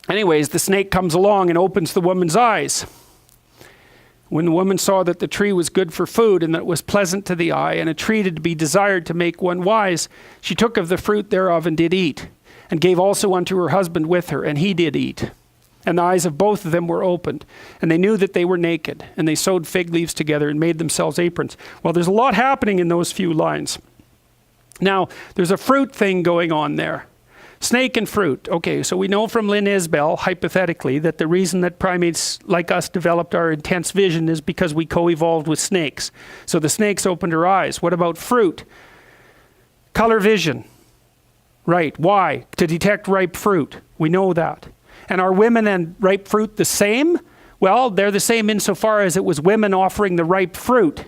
Anyways, the snake comes along and opens the woman's eyes. When the woman saw that the tree was good for food and that it was pleasant to the eye and a tree to be desired to make one wise, she took of the fruit thereof and did eat, and gave also unto her husband with her, and he did eat. And the eyes of both of them were opened, and they knew that they were naked, and they sewed fig leaves together and made themselves aprons. Well, there's a lot happening in those few lines. Now, there's a fruit thing going on there. Snake and fruit. Okay, so we know from Lynn Isbell, hypothetically, that the reason that primates like us developed our intense vision is because we co-evolved with snakes. So the snakes opened our eyes. What about fruit? Color vision. Right, why? To detect ripe fruit. We know that. And are women and ripe fruit the same? Well, they're the same insofar as it was women offering the ripe fruit.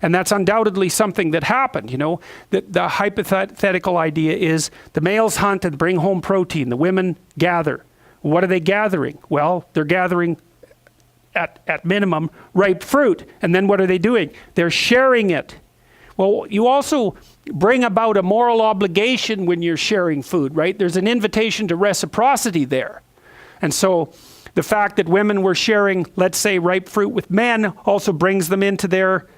And that's undoubtedly something that happened, you know. The hypothetical idea is the males hunt and bring home protein. The women gather. What are they gathering? Well, they're gathering, at minimum, ripe fruit. And then what are they doing? They're sharing it. Well, you also bring about a moral obligation when you're sharing food, right? There's an invitation to reciprocity there. And so the fact that women were sharing, let's say, ripe fruit with men also brings them into their,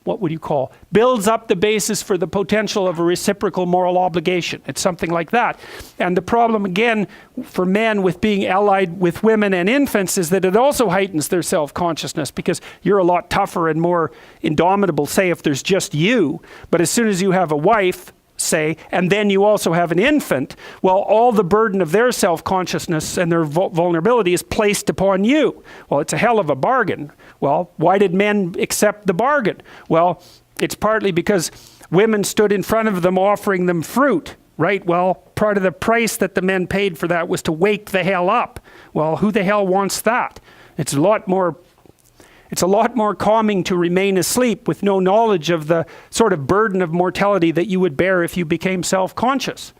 what would you call, builds up the basis for the potential of a reciprocal moral obligation. It's something like that. And the problem, again, for men with being allied with women and infants is that it also heightens their self-consciousness, because you're a lot tougher and more indomitable, say, if there's just you. But as soon as you have a wife, say, and then you also have an infant, well, all the burden of their self-consciousness and their vulnerability is placed upon you. Well, it's a hell of a bargain. Well, why did men accept the bargain? Well, it's partly because women stood in front of them offering them fruit, right? Well, part of the price that the men paid for that was to wake the hell up. Well, who the hell wants that? It's a lot more calming to remain asleep with no knowledge of the sort of burden of mortality that you would bear if you became self-conscious.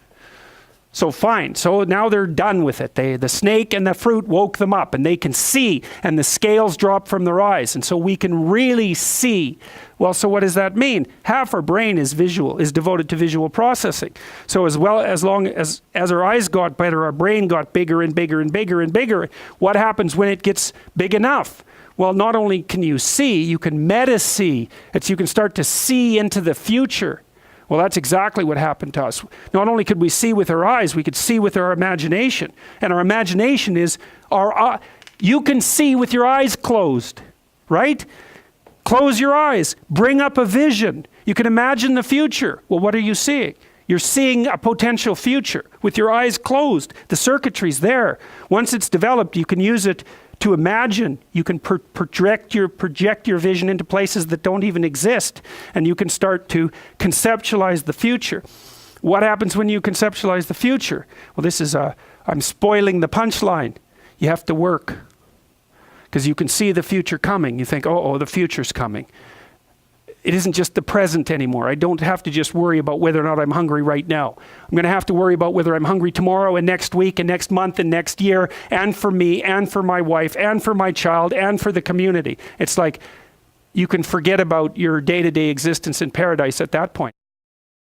So fine, so now they're done with it. The snake and the fruit woke them up, and they can see, and the scales drop from their eyes, and so we can really see. Well, so what does that mean? Half our brain is visual, is devoted to visual processing. So as long as our eyes got better, our brain got bigger and bigger and bigger and bigger. What happens when it gets big enough? Well, not only can you see, you can meta-see. You can start to see into the future. Well, that's exactly what happened to us. Not only could we see with our eyes, we could see with our imagination. And our imagination is, you can see with your eyes closed, right? Close your eyes, bring up a vision. You can imagine the future. Well, what are you seeing? You're seeing a potential future with your eyes closed. The circuitry's there. Once it's developed, you can use it to imagine. You can project your vision into places that don't even exist, and you can start to conceptualize the future. What happens when you conceptualize the future? Well, I'm spoiling the punchline. You have to work, because you can see the future coming. You think, oh, the future's coming. It isn't just the present anymore. I don't have to just worry about whether or not I'm hungry right now. I'm going to have to worry about whether I'm hungry tomorrow and next week and next month and next year, and for me and for my wife and for my child and for the community. It's like you can forget about your day-to-day existence in paradise at that point.